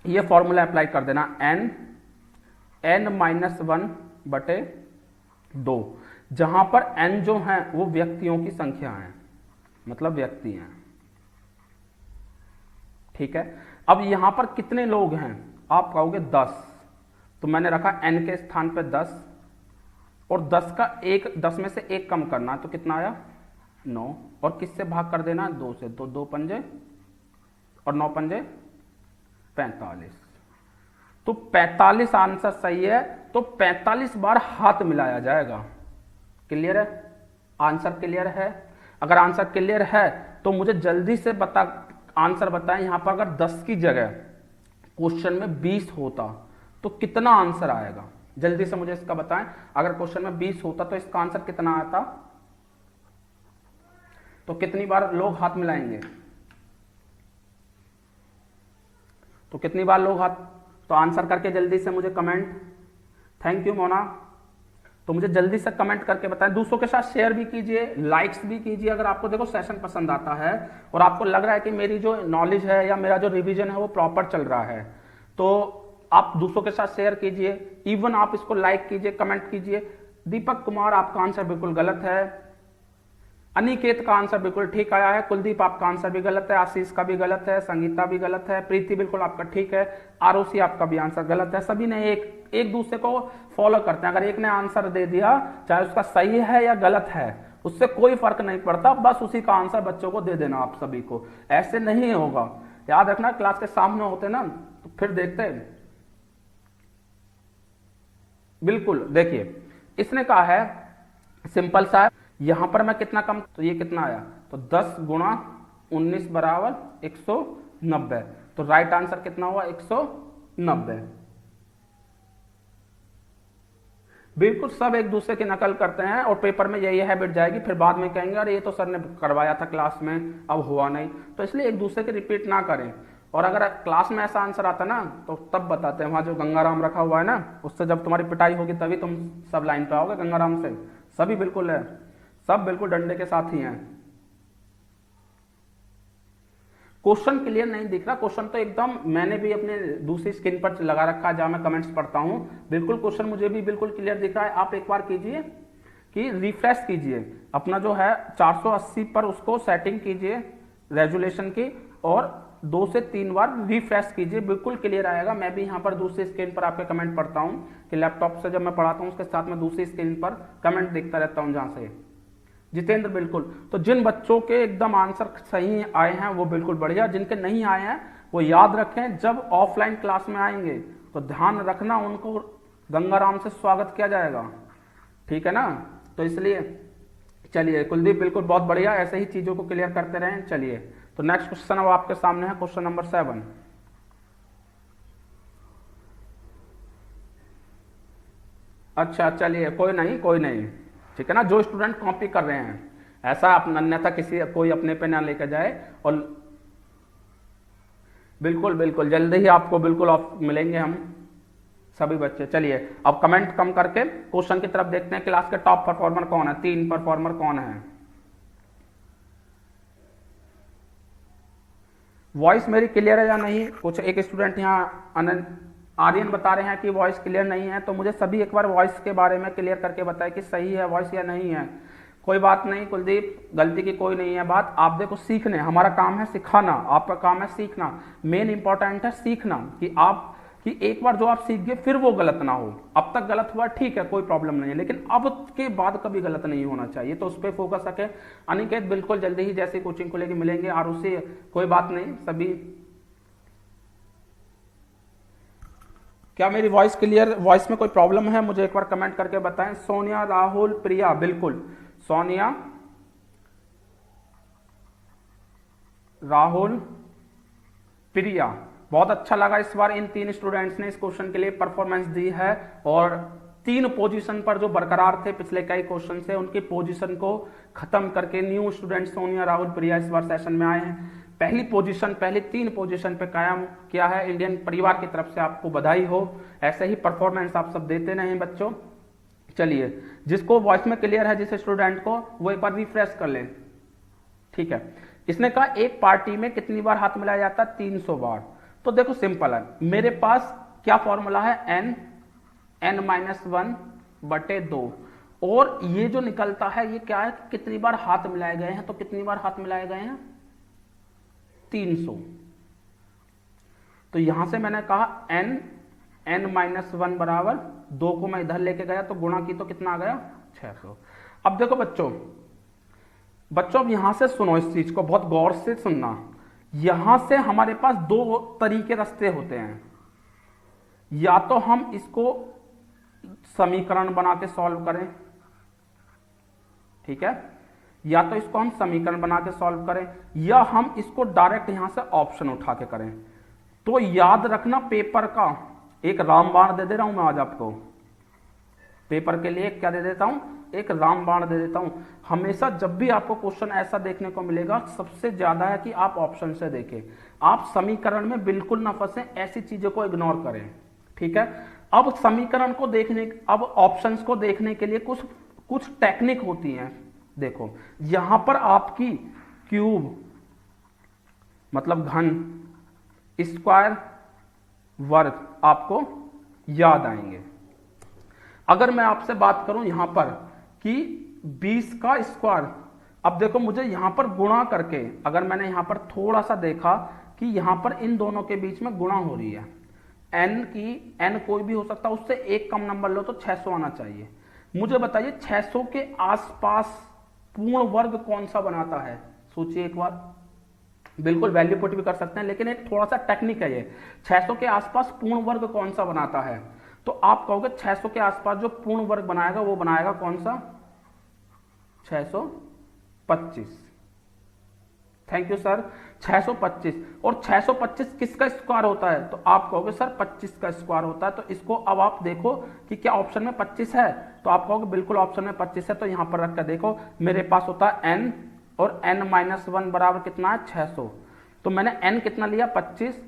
ये फॉर्मूला अप्लाई कर देना, n-1/2, जहां पर n जो है वो व्यक्तियों की संख्या है, मतलब व्यक्ति हैं। ठीक है, अब यहां पर कितने लोग हैं, आप कहोगे 10, तो मैंने रखा n के स्थान पे 10, और 10 में से 1 कम करना है, तो कितना आया 9, और किससे भाग कर देना 2 से, तो 2 पंजे और 9 पंजे 45, तो 45 आंसर सही है। तो 45 बार हाथ मिलाया जाएगा। क्लियर है, आंसर क्लियर है? अगर आंसर क्लियर है तो मुझे जल्दी से आंसर बताएं। यहां पर अगर 10 की जगह क्वेश्चन में 20 होता तो कितना आंसर आएगा, जल्दी से मुझे इसका बताएं। अगर क्वेश्चन में 20 होता तो इसका आंसर कितना आता, तो कितनी बार लोग हाथ मिलाएंगे, तो कितनी बार लोग हाथ, तो आंसर करके जल्दी से मुझे कमेंट। Thank you Mona. तो मुझे जल्दी से कमेंट करके बताएं, दूसरों के साथ शेयर भी कीजिए, लाइक्स भी कीजिए। अगर आपको देखो सेशन पसंद आता है और आपको लग रहा है कि मेरी जो नॉलेज है या मेरा जो रिवीजन है वो प्रॉपर चल रहा है, तो आप दूसरों के साथ शेयर कीजिए, इवन आप इसको लाइक कीजिए, कमेंट कीजिए। दीपक कुमार, आपका आंसर बिल्कुल गलत है। अनिकेत का आंसर बिल्कुल ठीक आया है। कुलदीप, आपका आंसर भी गलत है। आशीष का भी गलत है। संगीता भी गलत है। प्रीति बिल्कुल आपका ठीक है। आरोसी, आपका भी आंसर गलत है। सभी ने एक दूसरे को फॉलो करते हैं। अगर एक ने आंसर दे दिया, चाहे उसका सही है या गलत है, उससे कोई फर्क नहीं पड़ता, बस उसी का आंसर बच्चों को दे देना आप सभी को। ऐसे नहीं होगा, याद रखना, क्लास के सामने होते ना तो फिर देखते। बिल्कुल देखिए, इसने कहा है सिंपल सा, यहां पर मैं कितना कम, तो ये कितना आया, तो 10 गुणा 19 बराबर 190, तो राइट आंसर कितना हुआ 190। बिल्कुल सब एक दूसरे की नकल करते हैं और पेपर में यही हैबिट जाएगी, फिर बाद में कहेंगे अरे ये तो सर ने करवाया था क्लास में, अब हुआ नहीं। तो इसलिए एक दूसरे की रिपीट ना करें। और अगर क्लास में ऐसा आंसर आता ना तो तब बताते हैं, वहां जो गंगाराम रखा हुआ है ना, उससे जब तुम्हारी पिटाई होगी तभी तुम सब लाइन पे आओगे गंगाराम से। सभी बिल्कुल है, सब बिल्कुल डंडे के साथ ही हैं। क्वेश्चन क्लियर नहीं दिख रहा, क्वेश्चन तो एकदम मैंने भी अपने दूसरी स्क्रीन पर लगा रखा है जहां मैं कमेंट्स पढ़ता हूं, बिल्कुल क्वेश्चन मुझे भी बिल्कुल क्लियर दिख रहा है। आप एक बार कीजिए कि रिफ्रेश कीजिए अपना जो है 480 पर, उसको सेटिंग कीजिए रेजुलेशन की, और 2 से 3 बार रिफ्रेश कीजिए, बिल्कुल क्लियर आएगा। मैं भी यहाँ पर दूसरी स्क्रीन पर आपके कमेंट पढ़ता हूँ कि लैपटॉप से जब मैं पढ़ाता हूँ उसके साथ में दूसरी स्क्रीन पर कमेंट देखता रहता हूँ जहां से। जितेंद्र, बिल्कुल, तो जिन बच्चों के एकदम आंसर सही आए हैं वो बिल्कुल बढ़िया, जिनके नहीं आए हैं वो याद रखें, जब ऑफलाइन क्लास में आएंगे तो ध्यान रखना, उनको गंगाराम से स्वागत किया जाएगा, ठीक है ना। तो इसलिए चलिए, कुलदीप बिल्कुल बहुत बढ़िया, ऐसे ही चीजों को क्लियर करते रहें। चलिए, तो नेक्स्ट क्वेश्चन अब आपके सामने है, क्वेश्चन नंबर 7। अच्छा चलिए, कोई नहीं, ठीक है ना। जो स्टूडेंट कॉपी कर रहे हैं, ऐसा अन्यथा कोई अपने पे ना लेकर जाए। और बिल्कुल जल्दी ही आपको बिल्कुल मिलेंगे हम सभी बच्चे। चलिए, अब कमेंट कम करके क्वेश्चन की तरफ देखते हैं। क्लास के टॉप परफॉर्मर कौन है, 3 परफॉर्मर कौन है। वॉइस मेरी क्लियर है या नहीं? कुछ एक स्टूडेंट यहाँ आर्यन बता रहे हैं कि वॉइस क्लियर नहीं है, तो मुझे सभी एक बार वॉइस के बारे में क्लियर करके बताएं कि सही है वॉइस या नहीं है। कोई बात नहीं कुलदीप, गलती की कोई नहीं है बात। आप देखो, सीखने, हमारा काम है सिखाना, आपका काम है सीखना। मेन इंपॉर्टेंट है सीखना, कि एक बार जो आप सीख गए फिर वो गलत ना हो। अब तक गलत हुआ ठीक है, कोई प्रॉब्लम नहीं है, लेकिन अब के बाद कभी गलत नहीं होना चाहिए, तो उस पर फोकस रखें। अनिकेत, बिल्कुल जल्दी ही जैसे कोचिंग को लेकर मिलेंगे। और उससे कोई बात नहीं, सभी। क्या मेरी वॉइस क्लियर, वॉइस में कोई प्रॉब्लम है मुझे एक बार कमेंट करके बताएं। सोनिया, राहुल, प्रिया, बिल्कुल सोनिया, राहुल, प्रिया, बहुत अच्छा लगा। इस बार इन 3 स्टूडेंट्स ने इस क्वेश्चन के लिए परफॉर्मेंस दी है, और 3 पोजीशन पर जो बरकरार थे पिछले कई क्वेश्चन से, उनकी पोजीशन को खत्म करके न्यू स्टूडेंट सोनिया, राहुल, प्रिया इस बार सेशन में आए हैं। पहली 3 पोजीशन पे कायम किया है। इंडियन परिवार की तरफ से आपको बधाई हो। ऐसे ही परफॉर्मेंस आप सब देते रहें बच्चों। चलिए, जिसको वॉइस में क्लियर है, जिस स्टूडेंट को, वो एक बार रिफ्रेश कर ले, ठीक है। इसने कहा एक पार्टी में कितनी बार हाथ मिलाया जाता है, 300 बार। तो देखो सिंपल है, मेरे पास क्या फॉर्मूला है, n-1/2, और ये जो निकलता है ये क्या है, कितनी बार हाथ मिलाए गए हैं, तो कितनी बार हाथ मिलाए गए हैं, 300। तो यहां से मैंने कहा n-1 बराबर 2 को मैं इधर लेके गया तो गुणा की तो कितना आ गया, 600। अब देखो बच्चों अब यहां से सुनो, इस चीज को बहुत गौर से सुनना। यहां से हमारे पास दो तरीके रास्ते होते हैं, या तो हम इसको समीकरण बना के सॉल्व करें, ठीक है, या तो इसको हम समीकरण बना के सॉल्व करें, या हम इसको डायरेक्ट यहां से ऑप्शन उठा के करें। तो याद रखना, पेपर का एक रामबाण दे दे रहा हूं मैं आज आपको, पेपर के लिए क्या दे देता हूं, एक रामबाण दे देता हूं। हमेशा जब भी आपको क्वेश्चन ऐसा देखने को मिलेगा, सबसे ज्यादा है कि आप ऑप्शन से देखें, आप समीकरण में बिल्कुल ना फंसे, ऐसी चीजों को इग्नोर करें, ठीक है। अब समीकरण को देखने, अब ऑप्शंस को देखने के लिए कुछ टेक्निक होती हैं। देखो यहां पर आपकी क्यूब मतलब घन, स्क्वायर, वर्ग आपको याद आएंगे। अगर मैं आपसे बात करूं यहां पर कि 20 का स्क्वायर, अब देखो मुझे यहां पर गुणा करके, अगर मैंने यहां पर थोड़ा सा देखा कि यहां पर इन दोनों के बीच में गुणा हो रही है, n कोई भी हो सकता है, उससे एक कम नंबर लो तो 600 आना चाहिए। मुझे बताइए 600 के आसपास पूर्ण वर्ग कौन सा बनाता है, सोचिए एक बार। बिल्कुल वैल्यू पुट भी कर सकते हैं, लेकिन एक थोड़ा सा टेक्निक है ये, 600 के आसपास पूर्ण वर्ग कौन सा बनाता है, तो आप कहोगे 600 के आसपास जो पूर्ण वर्ग बनाएगा वो बनाएगा कौन सा, 625। Thank you sir, 625। और 625 किसका स्क्वायर होता है, तो आप कहोगे सर 25 का स्क्वायर होता है। तो इसको अब आप देखो कि क्या ऑप्शन में 25 है, तो आप कहोगे बिल्कुल ऑप्शन में 25 है। तो यहां पर रख कर देखो, मेरे पास होता है n, और n-1 बराबर कितना है, 600। तो मैंने n कितना लिया, 25,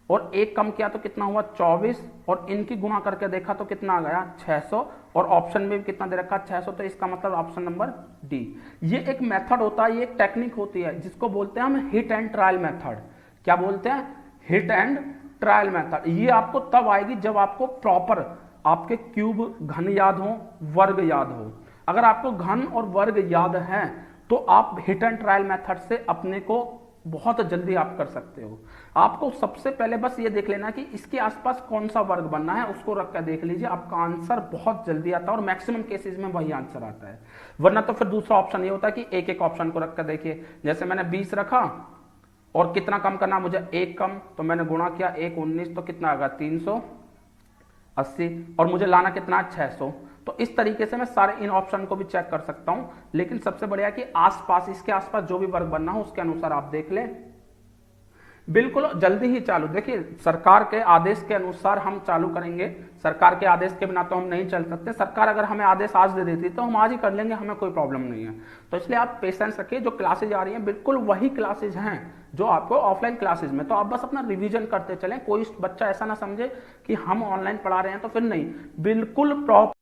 और एक कम किया तो कितना हुआ, 24, और इनकी गुणा करके देखा तो कितना आ गया, 600, और ऑप्शन में भी कितना दे रखा, 600। तो इसका मतलब ऑप्शन नंबर डी। ये एक मेथड होता है, ये एक टेक्निक होती है, जिसको बोलते हैं हम हिट एंड ट्रायल मेथड। क्या बोलते हैं, हिट एंड ट्रायल मेथड। ये आपको तब आएगी जब आपको प्रॉपर आपके क्यूब घन याद हो, वर्ग याद हो। अगर आपको घन और वर्ग याद है तो आप हिट एंड ट्रायल मेथड से अपने को बहुत जल्दी आप कर सकते हो। आपको सबसे पहले बस ये देख लेना कि इसके आसपास कौन सा वर्ग बनना है, उसको रख कर देख लीजिए, आपका आंसर बहुत जल्दी आता है, और मैक्सिमम केसेस में वही आंसर आता है। वरना तो फिर दूसरा ऑप्शन ये होता है कि एक एक ऑप्शन को रख कर देखिए। जैसे मैंने 20 रखा, और कितना कम करना मुझे, एक कम, तो मैंने गुणा किया, 1 19, तो कितना आएगा, 380, और मुझे लाना कितना, 600। तो इस तरीके से मैं सारे इन ऑप्शन को भी चेक कर सकता हूं। लेकिन सबसे बढ़िया कि आसपास, इसके आसपास जो भी वर्ग बनना हो उसके अनुसार आप देख लें। बिल्कुल जल्दी ही चालू, देखिए सरकार के आदेश के अनुसार हम चालू करेंगे, सरकार के आदेश के बिना तो हम नहीं चल सकते। सरकार अगर हमें आदेश आज दे देती तो हम आज ही कर लेंगे, हमें कोई प्रॉब्लम नहीं है। तो इसलिए आप पेशेंस रखिए, जो क्लासेज आ रही हैं बिल्कुल वही क्लासेज हैं जो आपको ऑफलाइन क्लासेज में, तो आप बस अपना रिवीजन करते चलें। कोई बच्चा ऐसा ना समझे कि हम ऑनलाइन पढ़ा रहे हैं तो फिर नहीं, बिल्कुल प्रॉपर